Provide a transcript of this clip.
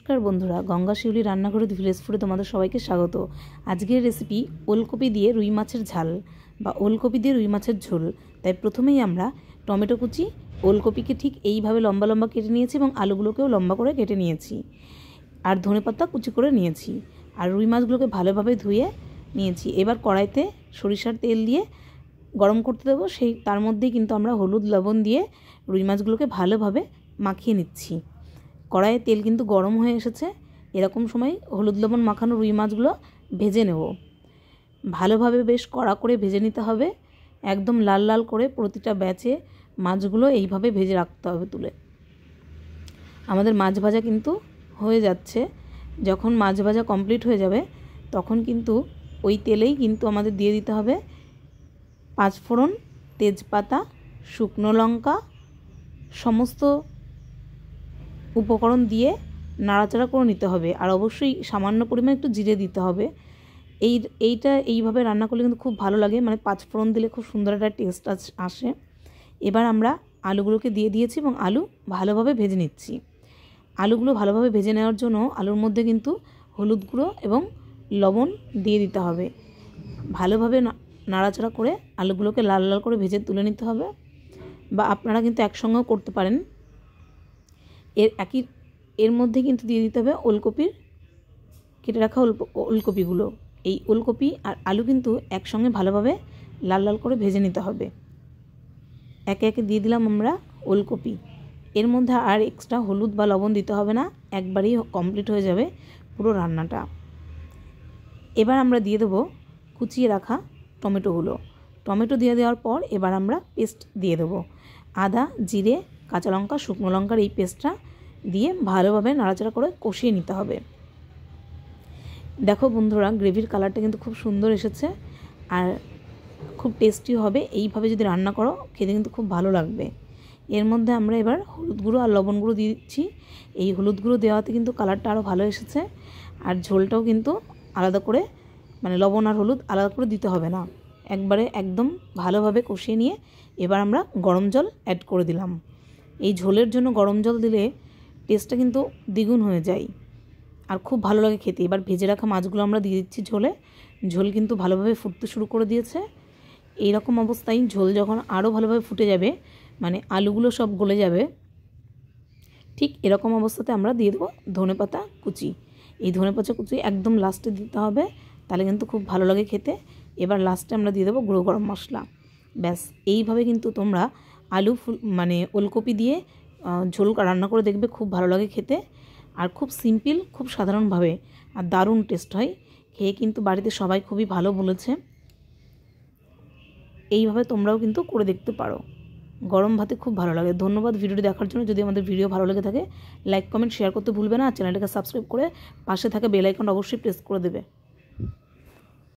নমস্কার বন্ধুরা, গঙ্গা শিউলি রান্নাঘরে ভিলেজ ফুডে তোমাদের সবাইকে স্বাগত। আজকের রেসিপি ওলকপি দিয়ে রুই মাছের ঝাল বা ওলকপি দিয়ে রুই মাছের ঝোল। তাই প্রথমেই আমরা টমেটো কুচি, ওলকপিকে ঠিক এইভাবে লম্বা লম্বা কেটে নিয়েছি এবং আলুগুলোকেও লম্বা করে কেটে নিয়েছি, আর ধনেপাতা কুচি করে নিয়েছি, আর রুই মাছগুলোকে ভালোভাবে ধুয়ে নিয়েছি। এবার কড়াইতে সরিষার তেল দিয়ে গরম করতে দেবো, তার মধ্যেই কিন্তু আমরা হলুদ লবণ দিয়ে রুই মাছগুলোকে ভালোভাবে মাখিয়ে নিচ্ছি। কড়াইয়ে তেল কিন্তু গরম হয়ে এসেছে। এরকম সময় হলুদ লবণ মাখানো রুই মাছগুলো ভেজে নেব। ভালোভাবে বেশ কড়া করে ভেজে নিতে হবে, একদম লাল লাল করে প্রতিটা ব্যাচে মাছগুলো এইভাবে ভেজে রাখতে হবে তুলে। আমাদের মাছ ভাজা কিন্তু হয়ে যাচ্ছে। যখন মাছ ভাজা কমপ্লিট হয়ে যাবে তখন কিন্তু ওই তেলেই কিন্তু আমাদের দিয়ে দিতে হবে পাঁচফোড়ন, তেজপাতা, শুকনো লঙ্কা, সমস্ত উপকরণ দিয়ে নাড়াচাড়া করে নিতে হবে। আর অবশ্যই সামান্য পরিমাণে একটু জিরে দিতে হবে। এইটা এইভাবে রান্না করলে কিন্তু খুব ভালো লাগে, মানে পাঁচফোড়ন দিলে খুব সুন্দর একটা টেস্ট আসে। এবার আমরা আলুগুলোকে দিয়ে দিয়েছি এবং আলু ভালোভাবে ভেজে নিচ্ছি। আলুগুলো ভালোভাবে ভেজে নেওয়ার জন্য আলুর মধ্যে কিন্তু হলুদ গুঁড়ো এবং লবণ দিয়ে দিতে হবে। ভালোভাবে নাড়াচাড়া করে আলুগুলোকে লাল লাল করে ভেজে তুলে নিতে হবে, বা আপনারা কিন্তু একসঙ্গেও করতে পারেন। এর মধ্যে কিন্তু দিয়ে দিতে হবে ওলকপির কেটে রাখা ওলকপিগুলো। এই ওলকপি আর আলু কিন্তু একসঙ্গে ভালোভাবে লাল লাল করে ভেজে নিতে হবে। একে একে দিয়ে দিলাম আমরা ওলকপি। এর মধ্যে আর এক্সট্রা হলুদ বা লবণ দিতে হবে না, একবারই কমপ্লিট হয়ে যাবে পুরো রান্নাটা। এবার আমরা দিয়ে দেবো কুচিয়ে রাখা টমেটোগুলো। টমেটো দিয়ে দেওয়ার পর এবার আমরা পেস্ট দিয়ে দেবো। আদা, জিরে, কাঁচা লঙ্কা, শুকনো লঙ্কার এই পেস্টটা দিয়ে ভালোভাবে নাড়াচাড়া করে কষিয়ে নিতে হবে। দেখো বন্ধুরা, গ্রেভির কালারটা কিন্তু খুব সুন্দর এসেছে আর খুব টেস্টি হবে। এইভাবে যদি রান্না করো খেতে কিন্তু খুব ভালো লাগবে। এর মধ্যে আমরা এবার হলুদ গুঁড়ো আর লবণ গুঁড়ো দিয়ে দিচ্ছি। এই হলুদ গুঁড়ো দেওয়াতে কিন্তু কালারটা আরও ভালো এসেছে, আর ঝোলটাও কিন্তু আলাদা করে, মানে লবণ আর হলুদ আলাদা করে দিতে হবে না, একবারে একদম ভালোভাবে কষিয়ে নিয়ে এবার আমরা গরম জল অ্যাড করে দিলাম। এই ঝোলের জন্য গরম জল দিলে টেস্টটা কিন্তু দ্বিগুণ হয়ে যায় আর খুব ভালো লাগে খেতে। এবার ভেজে রাখা মাছগুলো আমরা দিয়ে দিচ্ছি ঝোলে। ঝোল কিন্তু ভালোভাবে ফুটতে শুরু করে দিয়েছে। এই রকম অবস্থায় ঝোল যখন আরও ভালোভাবে ফুটে যাবে, মানে আলুগুলো সব গলে যাবে, ঠিক এরকম অবস্থাতে আমরা দিয়ে দেবো ধনেপাতা কুচি। এই ধনেপাতা কুচি একদম লাস্টে দিতে হবে, তাহলে কিন্তু খুব ভালো লাগে খেতে। এবার লাস্টে আমরা দিয়ে দেবো গুঁড়ো গরম মশলা। ব্যাস, এইভাবে কিন্তু তোমরা মানে ওলকপি দিয়ে ঝোল রান্না করে দেখবে, খুব ভালো লাগে খেতে। আর খুব সিম্পল, খুব সাধারণভাবে, আর দারুণ টেস্ট হয়। খেয়ে কিন্তু বাড়িতে সবাই খুবই ভালো বলেছে। এইভাবে তোমরাও কিন্তু করে দেখতে পারো, গরম ভাতে খুব ভালো লাগে। ধন্যবাদ ভিডিওটি দেখার জন্য। যদি আমাদের ভিডিও ভালো লেগে থাকে লাইক, কমেন্ট, শেয়ার করতে ভুলবে না। আর চ্যানেলটাকে সাবস্ক্রাইব করে পাশে থাকা বেল আইকনটা অবশ্যই প্রেস করে দেবে।